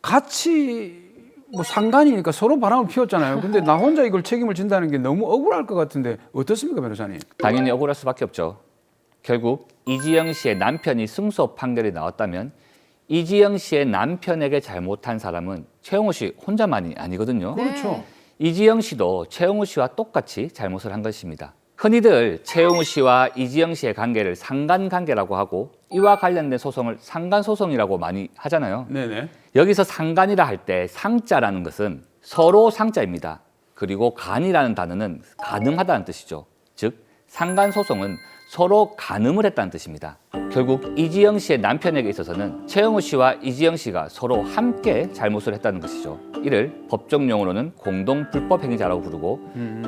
같이 뭐 상간이니까 서로 바람을 피웠잖아요. 근데 나 혼자 이걸 책임을 진다는 게 너무 억울할 것 같은데 어떻습니까, 변호사님? 당연히 억울할 수밖에 없죠. 결국 이지영 씨의 남편이 승소 판결이 나왔다면 이지영 씨의 남편에게 잘못한 사람은 최영호 씨 혼자만이 아니거든요. 그렇죠. 이지영 씨도 최영호 씨와 똑같이 잘못을 한 것입니다. 흔히들 최영호 씨와 이지영 씨의 관계를 상간관계라고 하고 이와 관련된 소송을 상간소송이라고 많이 하잖아요. 네네. 여기서 상간이라 할 때 상자라는 것은 서로 상자입니다. 그리고 간이라는 단어는 가늠하다는 뜻이죠. 즉 상간소송은 서로 간음을 했다는 뜻입니다. 결국 이지영 씨의 남편에게 있어서는 최영호 씨와 이지영 씨가 서로 함께 잘못을 했다는 것이죠. 이를 법정 용어로는 공동 불법 행위자라고 부르고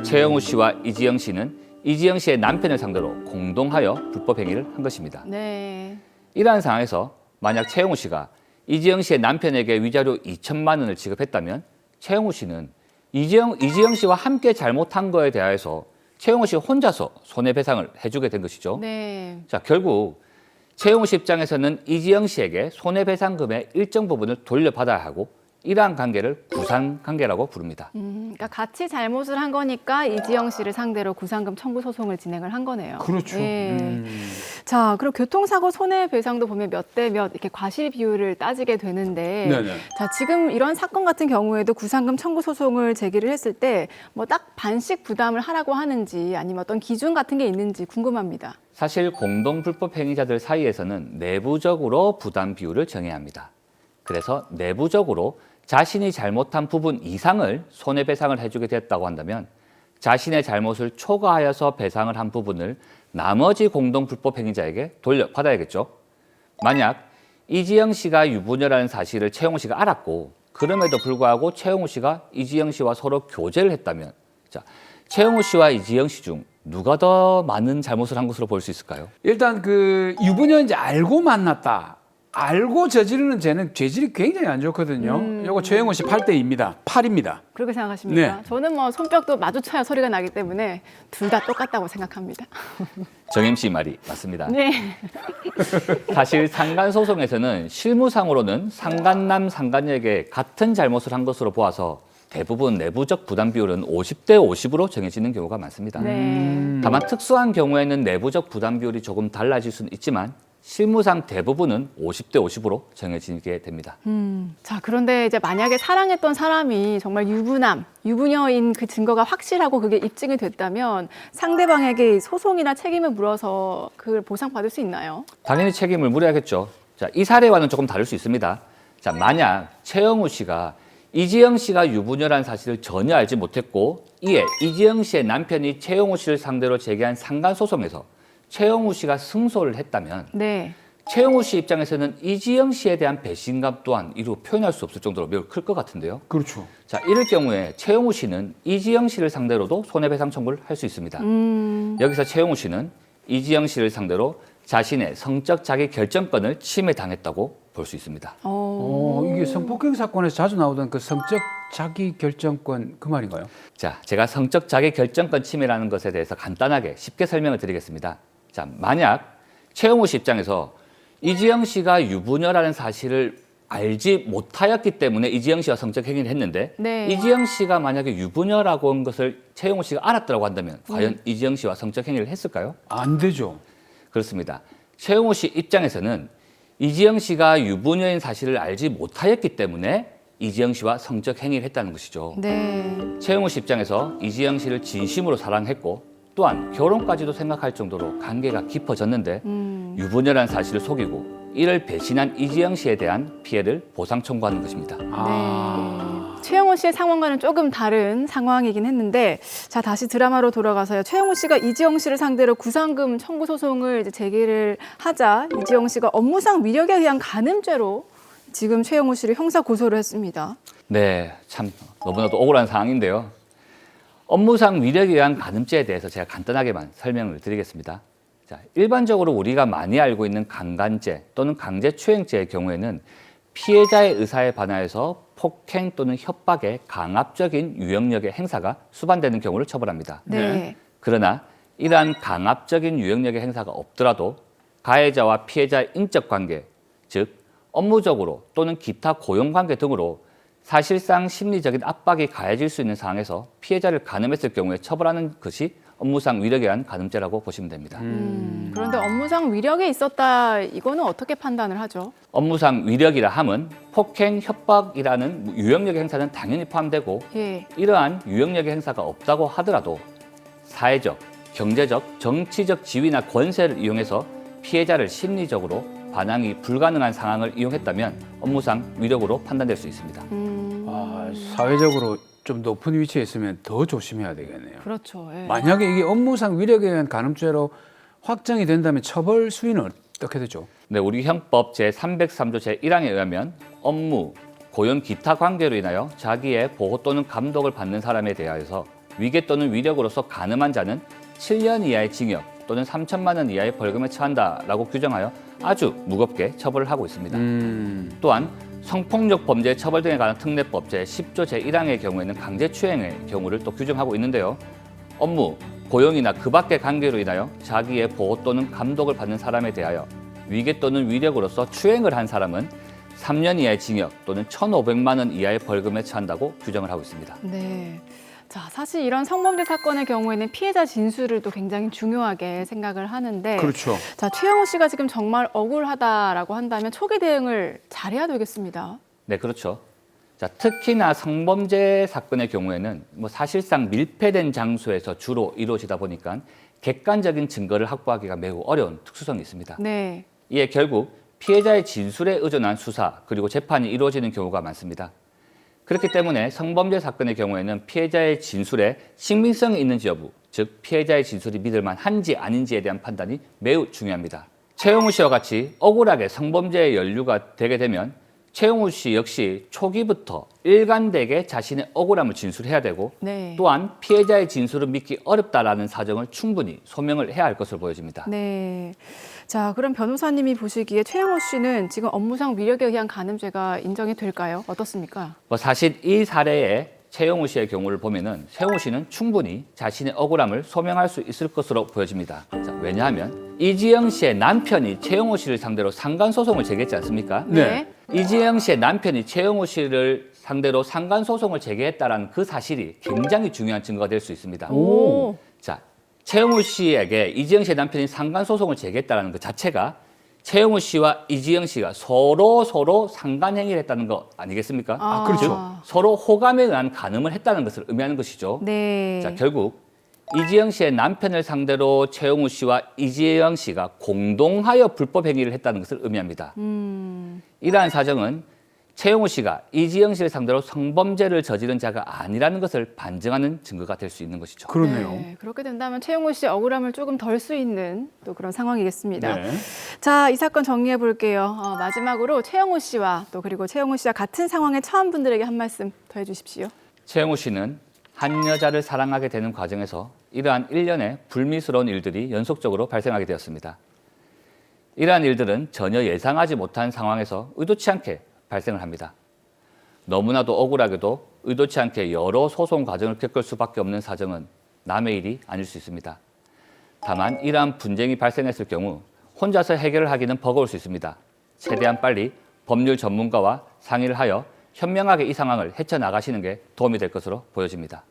최영호 씨와 이지영 씨는 이지영 씨의 남편을 상대로 공동하여 불법 행위를 한 것입니다. 네. 이러한 상황에서 만약 최영호 씨가 이지영 씨의 남편에게 위자료 2천만 원을 지급했다면 최영호 씨는 이지영 씨와 함께 잘못한 거에 대하여서 최영호 씨 혼자서 손해배상을 해주게 된 것이죠. 네. 자, 결국 최영호 씨 입장에서는 이지영 씨에게 손해배상금의 일정 부분을 돌려받아야 하고 이러한 관계를 구상관계라고 부릅니다. 그러니까 같이 잘못을 한 거니까 이지영 씨를 상대로 구상금 청구 소송을 진행을 한 거네요. 그렇죠. 예. 자, 그리고 교통사고 손해배상도 보면 몇 대 몇 이렇게 과실 비율을 따지게 되는데, 네네. 자, 지금 이런 사건 같은 경우에도 구상금 청구 소송을 제기를 했을 때 뭐 딱 반씩 부담을 하라고 하는지 아니면 어떤 기준 같은 게 있는지 궁금합니다. 사실 공동 불법 행위자들 사이에서는 내부적으로 부담 비율을 정해야 합니다. 그래서 내부적으로 자신이 잘못한 부분 이상을 손해배상을 해주게 됐다고 한다면 자신의 잘못을 초과하여서 배상을 한 부분을 나머지 공동 불법 행위자에게 돌려받아야겠죠. 만약 이지영 씨가 유부녀라는 사실을 최영호 씨가 알았고 그럼에도 불구하고 최영호 씨가 이지영 씨와 서로 교제를 했다면 자, 최영호 씨와 이지영 씨 중 누가 더 많은 잘못을 한 것으로 볼 수 있을까요? 일단 그 유부녀인지 알고 만났다. 알고 저지르는 죄는 죄질이 굉장히 안 좋거든요. 요거 최영호 씨 8대2입니다. 8입니다. 그렇게 생각하십니까? 네. 저는 뭐 손뼉도 마주쳐야 소리가 나기 때문에 둘 다 똑같다고 생각합니다. 정임 씨 말이 맞습니다. 네. 사실 상간소송에서는 실무상으로는 상간남, 상간녀에게 같은 잘못을 한 것으로 보아서 대부분 내부적 부담 비율은 50대 50으로 정해지는 경우가 많습니다. 네. 다만 특수한 경우에는 내부적 부담 비율이 조금 달라질 수는 있지만 실무상 대부분은 50대 50으로 정해지게 됩니다. 자, 그런데 이제 만약에 사랑했던 사람이 정말 유부녀인 그 증거가 확실하고 그게 입증이 됐다면 상대방에게 소송이나 책임을 물어서 그걸 보상받을 수 있나요? 당연히 책임을 물어야겠죠. 자, 이 사례와는 조금 다를 수 있습니다. 자, 만약 최영우 씨가 이지영 씨가 유부녀라는 사실을 전혀 알지 못했고 이에 이지영 씨의 남편이 최영우 씨를 상대로 제기한 상간소송에서 최영우 씨가 승소를 했다면 네. 최영우 씨 입장에서는 이지영 씨에 대한 배신감 또한 이루 표현할 수 없을 정도로 매우 클 것 같은데요. 그렇죠. 자, 이럴 경우에 최영우 씨는 이지영 씨를 상대로도 손해배상 청구를 할 수 있습니다. 여기서 최영우 씨는 이지영 씨를 상대로 자신의 성적 자기 결정권을 침해당했다고 볼 수 있습니다. 이게 성폭행 사건에서 자주 나오던 그 성적 자기 결정권 그 말인가요? 자, 제가 성적 자기 결정권 침해라는 것에 대해서 간단하게 쉽게 설명을 드리겠습니다. 자, 만약 최영우 씨 입장에서 이지영 씨가 유부녀라는 사실을 알지 못하였기 때문에 이지영 씨와 성적 행위를 했는데 네. 이지영 씨가 만약에 유부녀라고 한 것을 최영우 씨가 알았다고 한다면 과연 이지영 씨와 성적 행위를 했을까요? 안 되죠. 그렇습니다. 최영우 씨 입장에서는 이지영 씨가 유부녀인 사실을 알지 못하였기 때문에 이지영 씨와 성적 행위를 했다는 것이죠. 네. 최영우 씨 입장에서 이지영 씨를 진심으로 사랑했고 또한 결혼까지도 생각할 정도로 관계가 깊어졌는데 유부녀라는 사실을 속이고 이를 배신한 이지영 씨에 대한 피해를 보상 청구하는 것입니다. 네. 최영호 씨의 상황과는 조금 다른 상황이긴 했는데, 자, 다시 드라마로 돌아가서요. 최영호 씨가 이지영 씨를 상대로 구상금 청구 소송을 이제 제기를 하자 이지영 씨가 업무상 위력에 의한 간음죄로 지금 최영호 씨를 형사 고소를 했습니다. 네, 참 너무나도 억울한 상황인데요. 업무상 위력에 의한 간음죄에 대해서 제가 간단하게만 설명을 드리겠습니다. 자, 일반적으로 우리가 많이 알고 있는 강간죄 또는 강제추행죄의 경우에는 피해자의 의사에 반하여서 폭행 또는 협박의 강압적인 유형력의 행사가 수반되는 경우를 처벌합니다. 네. 그러나 이러한 강압적인 유형력의 행사가 없더라도 가해자와 피해자의 인적 관계, 즉 업무적으로 또는 기타 고용 관계 등으로 사실상 심리적인 압박이 가해질 수 있는 상황에서 피해자를 간음했을 경우에 처벌하는 것이 업무상 위력에 의한 간음죄라고 보시면 됩니다. 그런데 업무상 위력에 있었다, 이거는 어떻게 판단을 하죠? 업무상 위력이라 함은 폭행, 협박이라는 유형력의 행사는 당연히 포함되고 예. 이러한 유형력의 행사가 없다고 하더라도 사회적, 경제적, 정치적 지위나 권세를 이용해서 피해자를 심리적으로 반항이 불가능한 상황을 이용했다면 업무상 위력으로 판단될 수 있습니다. 사회적으로 좀 높은 위치에 있으면 더 조심해야 되겠네요. 그렇죠. 예. 만약에 이게 업무상 위력에 의한 간음죄로 확정이 된다면 처벌 수위는 어떻게 되죠? 네, 우리 형법 제303조 제1항에 의하면 업무, 고용 기타 관계로 인하여 자기의 보호 또는 감독을 받는 사람에 대하여서 위계 또는 위력으로서 간음한 자는 7년 이하의 징역 또는 3천만 원 이하의 벌금에 처한다라고 규정하여 아주 무겁게 처벌을 하고 있습니다. 또한 성폭력 범죄 처벌 등에 관한 특례법 제10조 제1항의 경우에는 강제추행의 경우를 또 규정하고 있는데요. 업무, 고용이나 그 밖의 관계로 인하여 자기의 보호 또는 감독을 받는 사람에 대하여 위계 또는 위력으로서 추행을 한 사람은 3년 이하의 징역 또는 1,500만 원 이하의 벌금에 처한다고 규정을 하고 있습니다. 네. 자, 사실 이런 성범죄 사건의 경우에는 피해자 진술을 또 굉장히 중요하게 생각을 하는데, 그렇죠. 자, 최영호 씨가 지금 정말 억울하다라고 한다면 초기 대응을 잘해야 되겠습니다. 네, 그렇죠. 자, 특히나 성범죄 사건의 경우에는 사실상 밀폐된 장소에서 주로 이루어지다 보니까 객관적인 증거를 확보하기가 매우 어려운 특수성이 있습니다. 네. 이에 결국 피해자의 진술에 의존한 수사 그리고 재판이 이루어지는 경우가 많습니다. 그렇기 때문에 성범죄 사건의 경우에는 피해자의 진술에 신빙성이 있는지 여부, 즉 피해자의 진술이 믿을만한지 아닌지에 대한 판단이 매우 중요합니다. 최영우 씨와 같이 억울하게 성범죄에 연루가 되게 되면 최영우 씨 역시 초기부터 일관되게 자신의 억울함을 진술해야 되고 네. 또한 피해자의 진술을 믿기 어렵다라는 사정을 충분히 소명을 해야 할 것으로 보여집니다. 네. 자, 그럼 변호사님이 보시기에 최영호 씨는 지금 업무상 위력에 의한 간음죄가 인정이 될까요? 어떻습니까? 사실 이 사례에 최영우 씨의 경우를 보면은 최영우 씨는 충분히 자신의 억울함을 소명할 수 있을 것으로 보여집니다. 자, 왜냐하면 이지영 씨의 남편이 최영우 씨를 상대로 상간소송을 제기했지 않습니까? 네. 이지영 씨의 남편이 최영우 씨를 상대로 상간소송을 제기했다라는 그 사실이 굉장히 중요한 증거가 될 수 있습니다. 오. 자, 최영우 씨에게 이지영 씨의 남편이 상간소송을 제기했다는 것 자체가 최영우 씨와 이지영 씨가 서로 상간행위를 했다는 거 아니겠습니까? 아, 그렇죠. 서로 호감에 의한 간음을 했다는 것을 의미하는 것이죠. 네. 자, 결국 이지영 씨의 남편을 상대로 최영우 씨와 이지영 씨가 공동하여 불법 행위를 했다는 것을 의미합니다. 이러한 사정은 최영우 씨가 이지영 씨를 상대로 성범죄를 저지른 자가 아니라는 것을 반증하는 증거가 될 수 있는 것이죠. 그러네요. 네, 그렇게 된다면 최영호 씨의 억울함을 조금 덜 수 있는 또 그런 상황이겠습니다. 네. 자, 이 사건 정리해 볼게요. 마지막으로 최영호 씨와 또 그리고 최영호 씨와 같은 상황에 처한 분들에게 한 말씀 더 해주십시오. 최영우 씨는 한 여자를 사랑하게 되는 과정에서 이러한 일련의 불미스러운 일들이 연속적으로 발생하게 되었습니다. 이러한 일들은 전혀 예상하지 못한 상황에서 의도치 않게 발생을 합니다. 너무나도 억울하게도 의도치 않게 여러 소송 과정을 겪을 수밖에 없는 사정은 남의 일이 아닐 수 있습니다. 다만 이러한 분쟁이 발생했을 경우 혼자서 해결을 하기는 버거울 수 있습니다. 최대한 빨리 법률 전문가와 상의를 하여 현명하게 이 상황을 헤쳐나가시는 게 도움이 될 것으로 보여집니다.